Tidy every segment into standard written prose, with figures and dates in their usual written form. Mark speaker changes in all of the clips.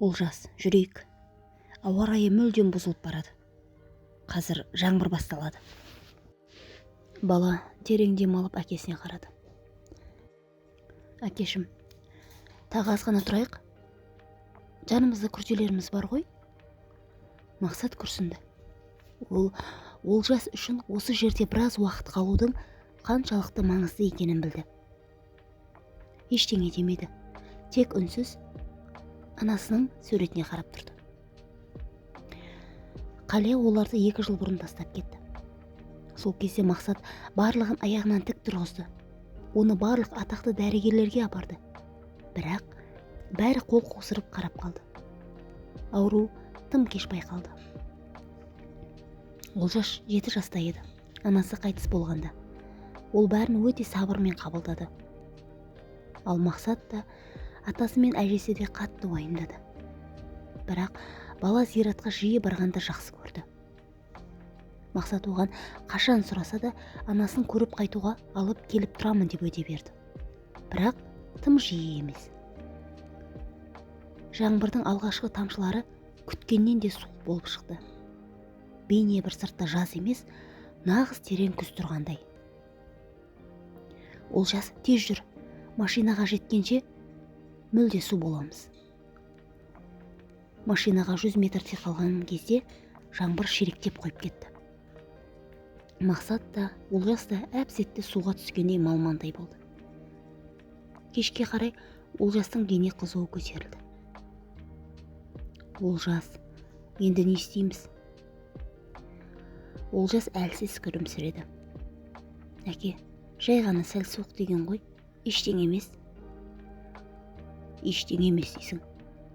Speaker 1: Олжас, жүрейік. Ауа райы мүлдем бұзылып барады. Қазір жаңбыр басталады. Бала терең дем алып әкесіне қарады. Әкешім, тағы аз ғана тұрайық. Жанымызда күрделеріміз бар ғой. Мақсат күрсінді. Ол Олжас үшін осы жерде біраз уақыт қалудың қаншалықты маңызды екенін білді. Ештеңе демеді. Тек үнсіз анасының суретіне қарап тұрды. Қалия оларды 2 жыл бұрын тастап кетті. Сол кезде Мақсат барлығын аяғынан тік тұрғызды. Оны барлық атақты дәрігерлерге апарды. Бірақ бәрі қол қусырып қарап қалды. Ауру тым кеш байқалды. Олжас 7 жаста еді. Анасы қайтыс болғанда. Ол бәрін өте сабырмен қабылдады. Ал Мақсат та атасы мен әжесі де қатты уайымдады. Бірақ бала зиратқа жиі барғанды жақсы көрді. Мақсат оған қашан сұраса да анасын көріп қайтуға алып келіп тұрамын деп өте берді. Бірақ тым жиі емес. Жаңбырдың алғашқы тамшылары күткеннен де суық болып шықты. Бейне бір сыртта жаз емес, нағыз терең күз тұрғандай. Олжас, тез жүр, машинаға жеткенше мүлде су боламыз. Машинаға 100 метрдей қалған кезде жаңбыр ширектеп қойып кетті. Мақсат та, Олжас та әп-сәтте суға түскендей малмандай болды. Кешке қарай Олжастың дене қызуы көтерілді. Олжас, енді не істейміз? Олжас әлсіз күлімсіреді. Әке, жай ғана сәл суық деген ғой, ештеңе емес. Ештеңе емес дейсің.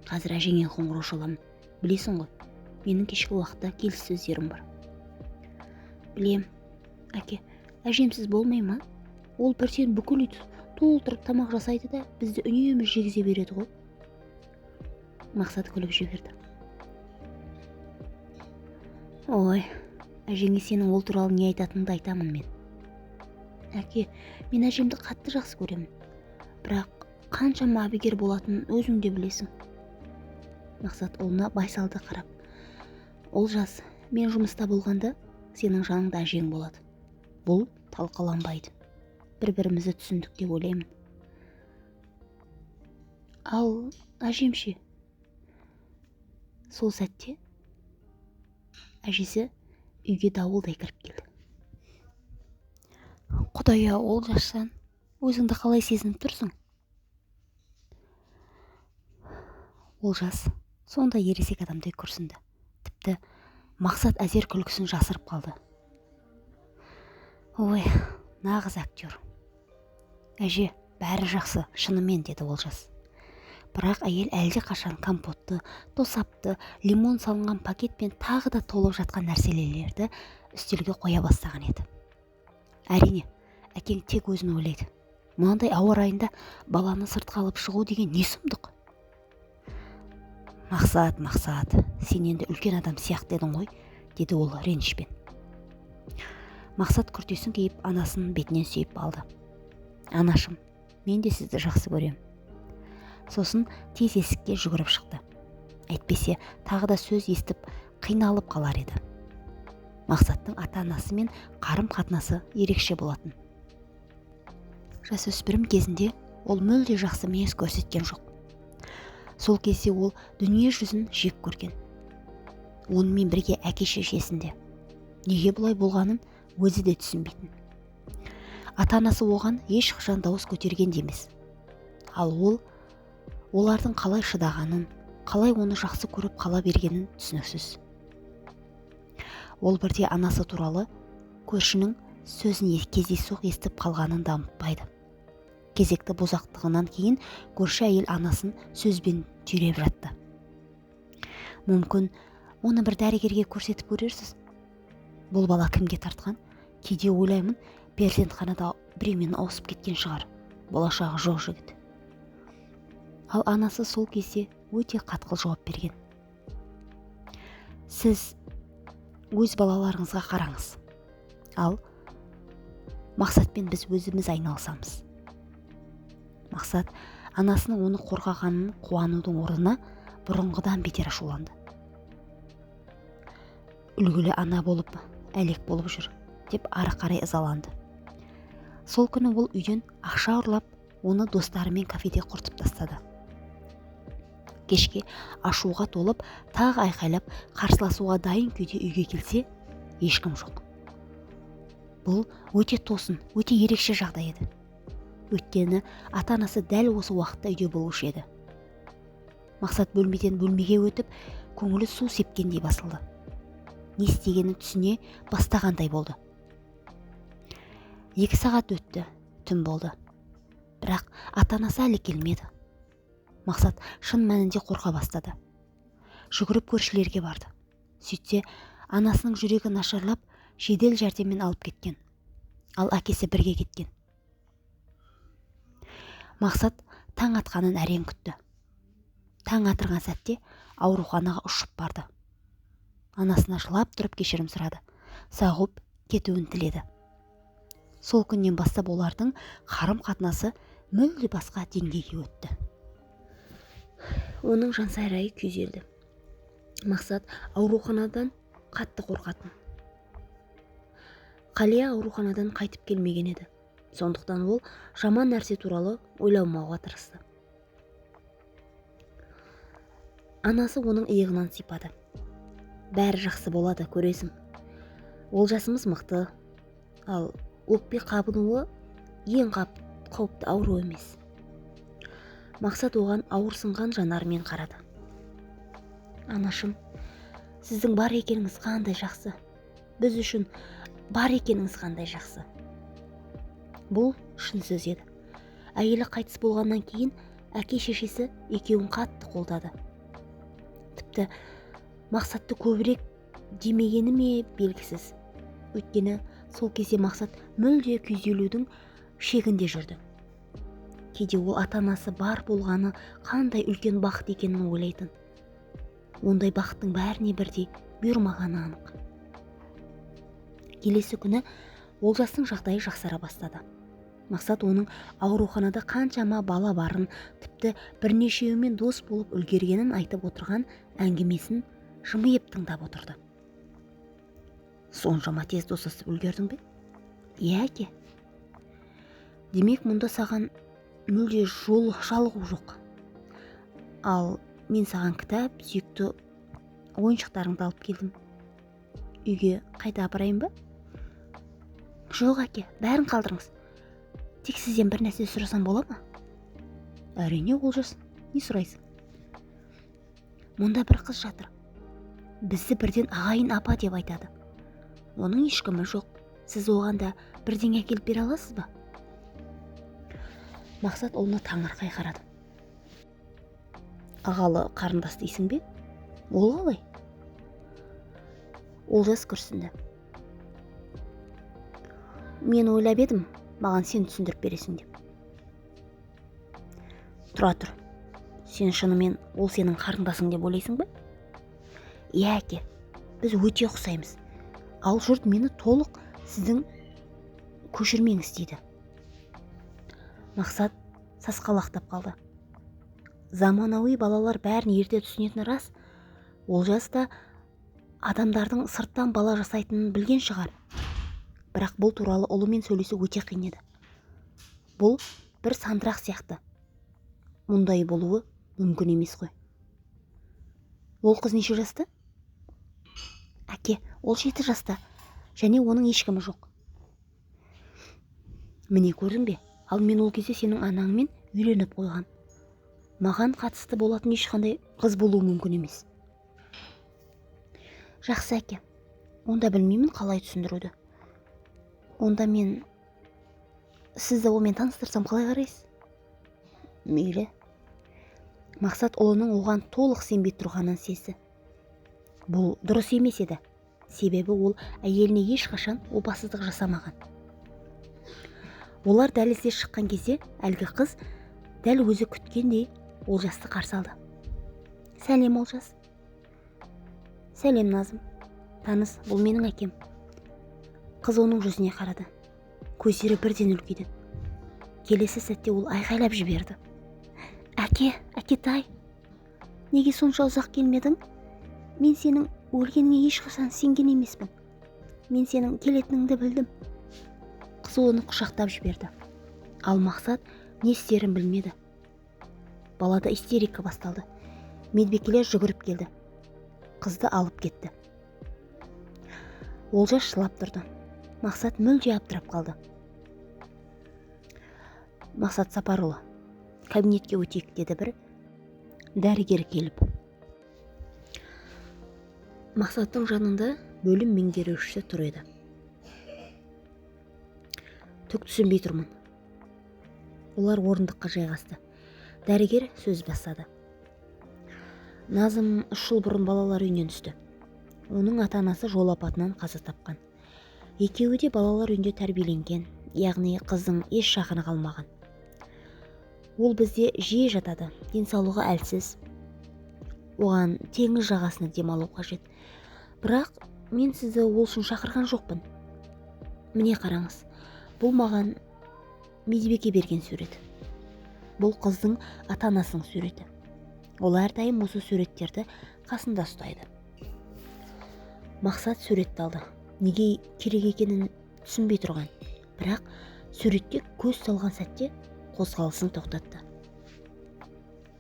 Speaker 1: Қазір әжеңе қоңырау шаламын. Білесің ғой, менің кешкі уақытта келіссөздерім бар. Білем, әке, әжемсіз болмай ма? Ол бірден бүкіл үйді толтырып тамақ жасайды да бізді үнемі жегізе береді ғой. Мақсат күліп жіберді. Ой, әжеңе сенің ол туралы не айтатыныңды айтамын мен. Әке, мен әжемді қатты жақсы көремін. Бірақ қаншама абегер болатынын өзің де білесің. Мақсат ұлына байсалды қарап. Олжас, мен жұмыста болғанда сенің жаныңда әжең болады. Бұл талқыланбайды. Бір-бірімізді түсіндік деп ойлаймын. Ал әжемше? Сол сәтте әжесі үйге дауылдай кіріп келді. Құдая, Олжастан, өзіңді қалай сезініп тұрсың? Олжас сонда ересек адамдай күрсінді. Тіпті Мақсат әзер күлкісін жасырып қалды. Ой, нағыз актер. Әже, бәрі жақсы, шынымен, деді Олжас. Бірақ әйел әлде қашан компотты, тосапты, лимон салынған пакетпен тағы да толып жатқан нәрселерді үстелге қоя бастаған еді. Әрине, әкең тек өзін ойлайды. Мынандай ауа райында баланы сыртқа алып шығу деген не сұмдық? Мақсат, сен енді үлкен адам сияқты едің ғой, деді ол ренішпен. Мақсат күртесін киіп анасының бетінен сүйіп алды. Анашым, мен де сізді жақсы көрем. Сосын тез есікке жүгіріп шықты. Әйтпесе тағы да сөз естіп қиналып қалар еді. Мақсаттың ата-анасы мен қарым-қатынасы ерекше болатын. Жасөспірім кезінде ол мүлде жақсы мінез көрсеткен жоқ. Сол кезде ол дүние жүзін жек көрген. Онымен бірге әке-шешесінде. Неге бұлай болғанын өзі де түсінбейтін. Ата-анасы оған ешқашан дауыс көтерген де емес. Ал ол олардың қалай шыдағанын, қалай оны жақсы көріп қала бергенін түсініксіз. Ол бірде анасы туралы көршінің сөзін кездейсоқ естіп қалғанын да ұмытпайды. Кезекті бозақтығынан кейін көрші әйел анасын сөзбен түйреп жатты. Мүмкін оны бір дәрігерге көрсетіп көрерсіз. Бұл бала кімге тартқан? Кейде ойлаймын, перзентханада біреумен ауысып кеткен шығар. Болашағы жоқ жігіт. Ал анасы сол кезде өте қатқыл жауап берген. Сіз өз балаларыңызға қараңыз. Ал Мақсатпен біз өзіміз айналысамыз. Мақсат анасының оны қорғағанын қуанудың орнына бұрынғыдан бетер ашуланды. Үлгілі ана болып әлек болып жүр деп ары қарай ызаланды. Сол күні ол үйден ақша ұрлап, оны достарымен кафеде құртып тастады. Кешке ашуға толып, тағы айқайлап, қарсыласуға дайын күйде үйге келсе, ешкім жоқ. Бұл өте тосын, өте ерекше жағдай еді. Өйткені ата-анасы дәл осы уақытта үйде болушы еді. Мақсат бөлмеден бөлмеге өтіп, көңілі су сепкендей басылды. Не істегенін түсіне бастағандай болды. 2 сағат өтті, түн болды. Бірақ ата-анасы әлі келмеді. Мақсат шын мәнінде қорқа бастады. Жүгіріп көршілерге барды. Сөйтсе, анасының жүрегі нашарлап, жедел жәрдеммен алып кеткен. Ал әкесі бірге кеткен. Мақсат таң атқанын әрең күтті. Таң атырған сәтте ауруханаға ұшып барды. Анасына жылап тұрып кешірім сұрады. Сауығып кетуін тіледі. Сол күннен бастап олардың қарым-қатынасы мүлде басқа деңгейге өтті. Оның жансайрайы күйзелді. Мақсат ауруханадан қатты қорқатын. Қалия ауруханадан қайтып келмеген еді. Сондықтан ол жаман нәрсе туралы ойламауға тырысты. Анасы оның иығынан сипады. Бәрі жақсы болады, көресің. Олжасымыз мықты, ал өкпе қабынуы ең қауіпті ауру емес. Мақсат оған ауырсынған жанарымен қарады. Анашым, сіздің бар екеніңіз қандай жақсы. Біз үшін бар екеніңіз қандай жақсы. Бұл шын сөз еді. Әйелі қайтыс болғаннан кейін әке шешесі екеуін қатты қолдады. Тіпті Мақсатты көбірек демегені ме белгісіз. Өйткені сол кезде Мақсат мүлде күйзелудің шегінде жүрді. Кейде ол ата-анасы бар болғаны қандай үлкен бақыт екенін ойлайтын. Ондай бақыттың бәріне бірдей бұйырмағаны анық. Келесі күні Олжастың жағдайы жақсара бастады. Мақсат оның ауруханада қаншама бала барын, тіпті бірнешеуімен дос болып үлгергенін айтып отырған әңгімесін жымиып тыңдап отырды. Соншама тез досысып үлгердің бе? Иә, әке. Демек, мұнда саған мүлде жалығу жоқ. Ал мен саған кітап, сүйікті ойыншықтарыңды алып келдім. Үйге қайта апарайын ба? Жоқ, әке, бәрін қалдырыңыз. Тек сізден бір нәрсе сұрасам бола ма? Әрине, Олжас, не сұрайсың? Мұнда бір қыз жатыр. Бізді бірден ағайын апа деп айтады. Оның ешкімі жоқ. Сіз оған да бірдеңе әкеліп бере аласыз ба? Мақсат оны таңырқай қарады. Ағалы қарындас дейсің бе? Ол қалай? Олжас күрсінді. Мен ойлап едім, маған сен түсіндіріп бересің деп. Тұра тұр. Сен шынымен ол сенің қарындасың деп ойлайсың ба? Иә, әке, біз өте ұқсаймыз. Ал жұрт мені толық сіздің көшірмеңіз дейді. Мақсат сасқалақтап қалды. Заманауи балалар бәрін ерте түсінетіні рас. Олжас та адамдардың сырттан бала жасайтынын білген шығар. Бірақ бұл туралы ұлымен сөйлесу өте қиын еді. Бұл бір сандырақ сияқты. Мұндай болуы мүмкін емес қой. Ол қыз неше жаста? Әке, ол 7 жаста, және оның ешкімі жоқ. Міне көрдің бе? Ал мен ол кезде сенің анаңмен үйленіп қойған. Маған қатысты болатын ешқандай қыз болуы мүмкін емес. Жақсы, әке. Онда білмеймін қалай түсіндіруді. Онда мен сізді олмен таныстырсам қалай қарайсыз? Мейлі. Мақсат ұлының оған толық сенбей тұрғанын сезді. Бұл дұрыс емес еді. Себебі ол әйеліне ешқашан опасыздық жасамаған. Олар дәлізде шыққан кезде әлгі қыз дәл өзі күткендей Олжасты қарсы алды. Сәлем, Олжас. Сәлем, Назым. Таныс, бұл менің әкем. Қыз оның жүзіне қарады. Көздері бірден үлкейді. Келесі сәтте ол айқайлап жіберді. Әке, әкетай. Неге сонша ұзақ келмедің? Мен сенің өлгеніңе ешқашан сенген емеспін. Мен сенің келетініңді білдім. Қыз оны құшақтап жіберді. Ал Мақсат не істерін білмеді. Балада истерика басталды. Медбикелер жүгіріп келді. Қызды алып кетті. Олжас жылап тұрды. Мақсат мүлде абдырап қалды. Мақсат Сапарұлы, кабинетке өтейік, деді бір дәрігер келіп. Мақсаттың жанында бөлім меңгерушісі тұр еді. Түк түсінбей тұрмын. Олар орындыққа жайғасты. Дәрігер сөз бастады. Назым 3 жыл бұрын балалар үйінен түсті. Оның ата-анасы жол апатынан қаза тапқан. Екеуі де балалар үйінде тәрбиеленген, яғни қыздың еш жақыны қалмаған. Ол бізде жиі жатады, денсаулығы әлсіз. Оған теңіз жағасына демалу қажет. Бірақ мен сізді ол үшін шақырған жоқпын. Міне қараңыз, бұл маған медбике берген сурет. Бұл қыздың ата-анасының суреті. Ол әрдайым осы суреттерді қасында ұстайды. Мақсат суретті алды. Неге керек екенін түсінбей тұрған. Бірақ суретте көз салған сәтте қозғалысын тоқтатты.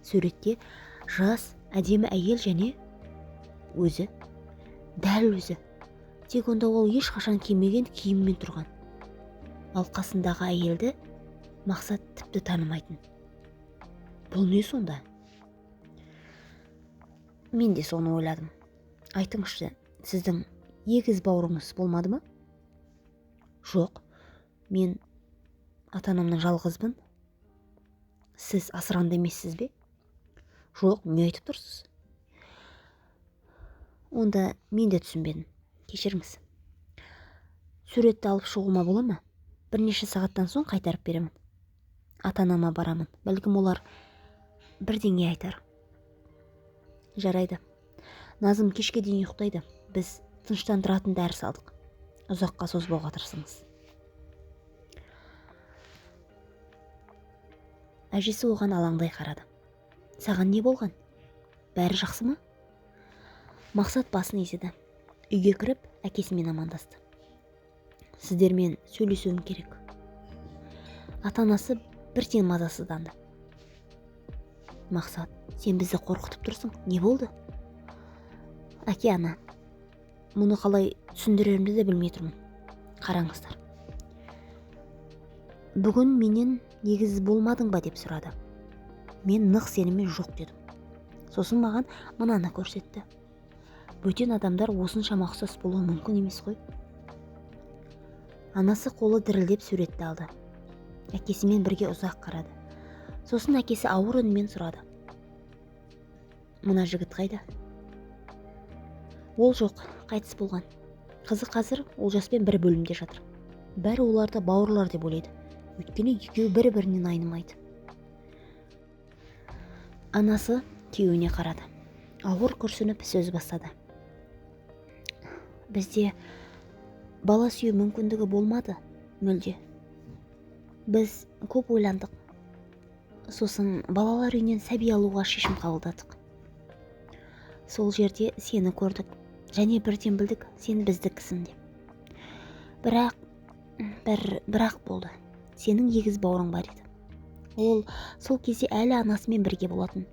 Speaker 1: Суретте жас, әдемі әйел және өзі, дәл өзі. Тек онда ол ешқашан кимеген киіммен тұрған. Ал қасындағы әйелді Мақсат тіпті танымайтын. Бұл не сонда? Мен де соны ойладым. Айтыңызшы, сіздің егіз бауырыңыз болмады ма? Жоқ, мен ата-анамның жалғызбын. Сіз асыранды емессіз бе? Жоқ, не айтып тұрсыз? Онда мен де түсінбедім. Кешіріңіз. Суретті алып шығуыма бола ма? Бірнеше сағаттан соң қайтарып беремін. Ата-анама барамын. Бәлкім олар бірдеңе айтар. Жарайды. Назым кешке дейін ұйықтайды. Біз тыныштандыратын дәрі салдық. Ұзаққа созбауға тырысыңыз. Әжесі оған алаңдай қарады. Саған не болған? Бәрі жақсы ма? Мақсат басын изеді. Үйге кіріп, әкесімен амандасты. Сіздермен сөйлесуім керек. Ата-анасы бірден мазасызданды. Мақсат, сен бізді қорқытып тұрсың. Не болды? Әке, ана, мұны қалай түсіндіремді де білмей тұрмын. Қараңыздар. Бүгін менен егіз болмадың ба деп сұрады. Мен нық сеніммен жоқ дедім. Сосын маған мынаны көрсетті. Бөтен адамдар осыншама ұқсас болуы мүмкін емес қой. Анасы қолы дірілдеп суретті алды. Әкесімен бірге ұзақ қарады. Сосын әкесі ауыр үнмен сұрады. Мына жігіт қайда? Ол жоқ, қайтыс болған. Қызы қазір Олжаспен бір бөлімде жатыр. Бәрі оларды бауырлар деп ойлайды. Өйткені екеуі бір-бірінен айнымайды. Анасы күйеуіне қарады. Ауыр күрсініп сөз бастады. Бізде бала сүю мүмкіндігі болмады, мүлде. Біз көп ойландық. Сосын балалар үйінен сәби алуға шешім қабылдадық. Сол жерде сені көрдік, және бірден білдік, сен біздікісің деп. Бірақ болды. Сенің егіз бауырың бар еді. Ол сол кезде әлі анасымен бірге болатын.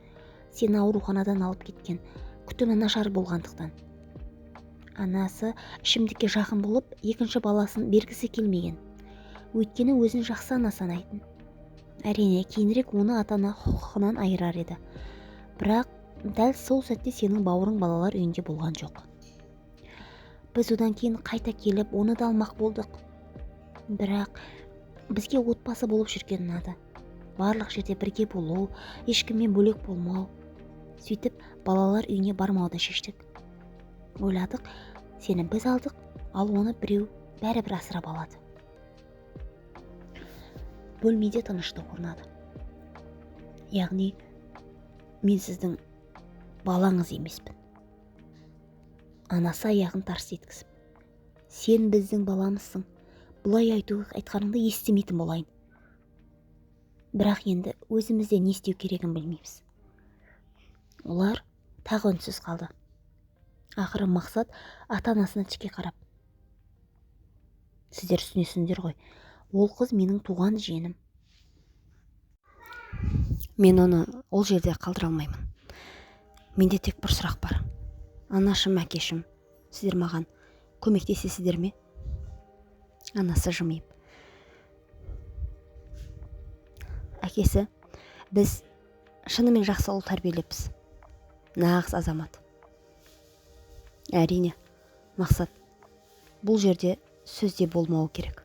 Speaker 1: Сені ауруханадан алып кеткен, күтімі нашар болғандықтан. Анасы ішімдікке жақын болып, екінші баласын бергісі келмеген. Өйткені өзін жақсы ана санайтын. Әрине, кейінірек оны ата-ана құқығынан айырар еді. Бірақ дәл сол сәтте сенің бауырың балалар үйінде болған жоқ. Біз одан кейін қайта келіп, оны да алмақ болдық. Бірақ бізге отбасы болып жүрген ұнады. Барлық жерде бірге болу, ешкіммен бөлек болмау. Сөйтіп, балалар үйіне бармауды шештік. Ойладық, сені біз алдық, ал оны біреу бәрібір асырап алады. Бөлмеде тыныштық орнады. Яғни, мен сіздің балаңыз емеспін. Анасы аяғын тарс еткізіп. Сен біздің баламызсың. Бұлай айтқаныңды естімейтін болайын. Бірақ енді өзімізде не істеу керегін білмейміз. Олар тағы үнсіз қалды. Ақыры Мақсат ата-анасына тіке қарап: сіздер түсінесіңдер ғой, ол қыз менің туған жиенім. Мен оны ол жерде қалдыра алмаймын. Менде тек бір сұрақ бар. Анашым, әкешім, сіздер маған көмектесесіздер ме? Анасы жымиып: әкесі, біз шынымен жақсы ұл тәрбиелеппіз. Нағыз азамат. Әрине, Мақсат, бұл жерде сөзде болмауы керек.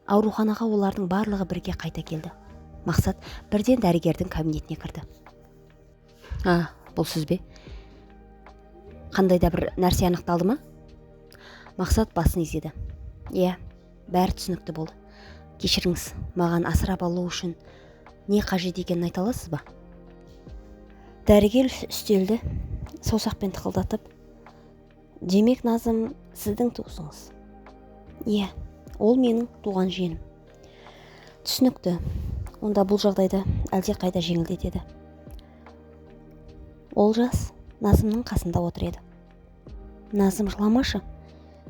Speaker 1: Ауруханаға олардың барлығы бірге қайта келді. Мақсат бірден дәрігердің кабинетіне кірді. Бұл сөз бе? Қандай да бір нәрсе анықталды ма? Мақсат басын изеді. Иә, бәрі түсінікті болды. Кешіріңіз, маған асырап алу үшін не қажет екенін айта аласыз ба? Дәрігер үстелді саусақпен тықылдатып: демек Назым сіздің туысыңыз? Иә, ол менің туған жиенім. Түсінікті. Онда бұл жағдайды әлде қайда жеңілдетеді. Олжас Назымның қасында отыр еді. Назым, жыламашы.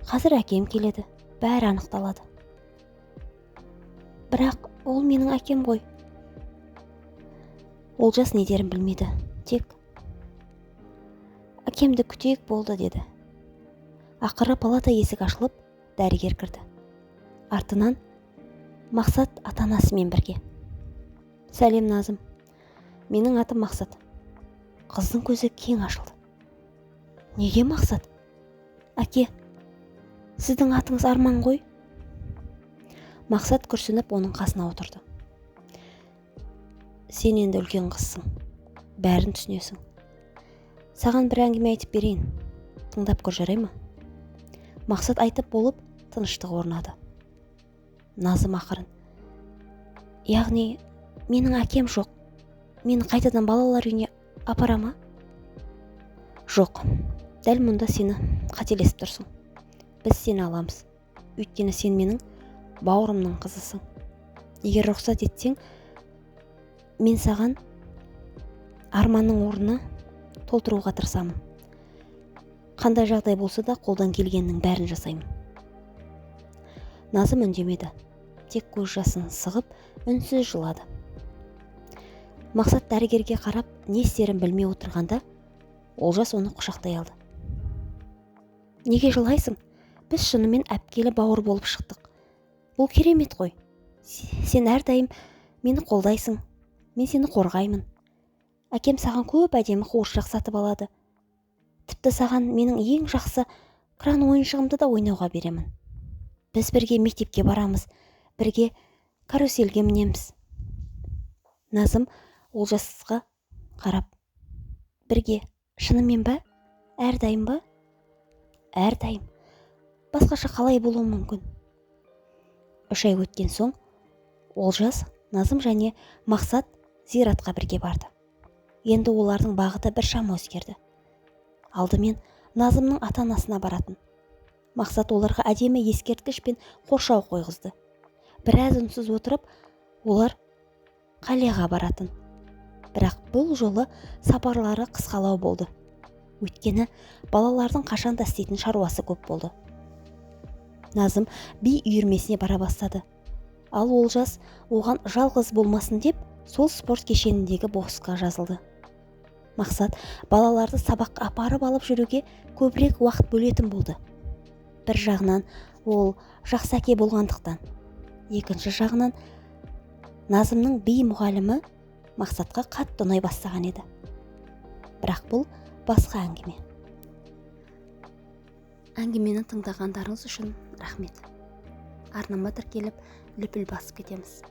Speaker 1: Қазір әкем келеді. Бәрі анықталады. Бірақ ол менің әкем ғой. Олжас не дерін білмейді. Тек әкемді күтейік болды деді. Ақыры палата есік ашылып, дәрігер кірді. Артынан Мақсат ата-анасымен бірге. Сәлем, Назым. Менің атым Мақсат. Қыздың көзі кең ашылды. Неге Мақсат? Әке, сіздің атыңыз Арман ғой? Мақсат күрсініп оның қасына отырды. Сен енді үлкен қызсың. Бәрін түсінесің. Саған бір әңгіме айтып берейін. Тыңдап көр, жарай ма? Мақсат айтып болып, тыныштық орнады. Назым ақырын: яғни менің әкем жоқ. Мені қайтадан балалар үйіне апара ма? Жоқ, дәл мұнда сені қателесіп тұрсың. Біз сені аламыз. Өйткені сен менің бауырымның қызысың. Егер рұқсат етсең, мен саған Арманның орнына толтыруға тырысамын. Қандай жағдай болса да қолдан келгеннің бәрін жасаймын. Назым үндемеді. Тек көз жасын сығып, үнсіз жылады. Мақсат дәрігерге қарап, не істерін білмей отырғанда, Олжас оны құшақтай алды. Неге жылайсың? Біз шынымен әпкелі бауыр болып шықтық. Бұл керемет қой. Сен әрдайым мені қолдайсың. Мен сені қорғаймын. Әкем саған көп әдемі қуыршақ сатып алады. Тіпті саған менің ең жақсы кран ойыншығымды да ойнауға беремін. Біз бірге мектепке барамыз, бірге каруселге мінеміз. Назым Олжасқа қарап: бірге, шынымен ба? Әрдайым ба? Әрдайым. Басқаша қалай болуы мүмкін? 3 ай өткен соң Олжас, Назым және Мақсат зиратқа бірге барды. Енді олардың бағыты біршама өзгерді. Алдымен Назымның ата-анасына баратын. Мақсат оларға әдемі ескерткіш пен қоршау қойғызды. Біраз үнсіз отырып, олар қалаға баратын. Бірақ бұл жолы сапарлары қысқалау болды. Өйткені балалардың қашанда істейтін шаруасы көп болды. Назым би үйірмесіне бара бастады. Ал Олжас оған жалғыз болмасын деп, сол спорт кешеніндегі боксқа жазылды. Мақсат балаларды сабаққа апарып алып жүруге көбірек уақыт бөлетін болды. Бір жағынан ол жақсы әке болғандықтан, екінші жағынан Назымның би мұғалімі Мақсатқа қатты ұнай бастаған еді. Бірақ бұл басқа әңгіме. Әңгімені тыңдағандарыңыз үшін рахмет. Арнама тіркеліп, лүпіл басып кетеміз.